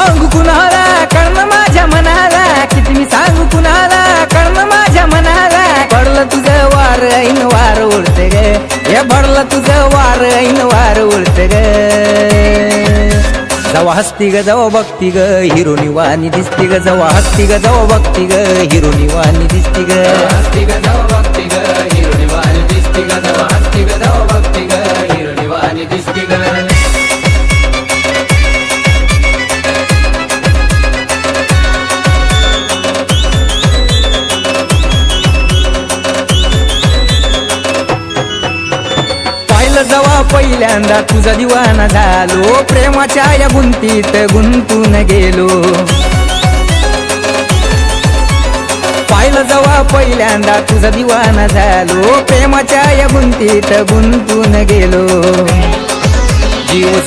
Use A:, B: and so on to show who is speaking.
A: सांगू कुणाला कळण माझ्या मनाला, किती मी सांगू कुणाला कळण माझ्या मनाला. पडलं तुझं वार ऐन वार उडते ग, हे पडलं तुझं वार ऐन वार उडते ग. जवा हसती ग जवा बघती ग हिरोनी वाणी दिसती ग, जवा हसती ग जवा बघती ग हिरोनी वाणी दिसती ग.
B: हसती ग जवा बघती ग हिरोनी वाणी दिसती ग, जवा हसती ग जवा बघती ग हिरोनी वाणी दिसती ग.
A: जवा पहिल्यांदा तुझा दिवाना झालो, प्रेमाच्या या गुंतीत गुंतून गेलो. पाहिलं जवा पहिल्यांदा तुझा दिवाना झालो, प्रेमाच्या या गुंतीत गुंतून गेलो. जीव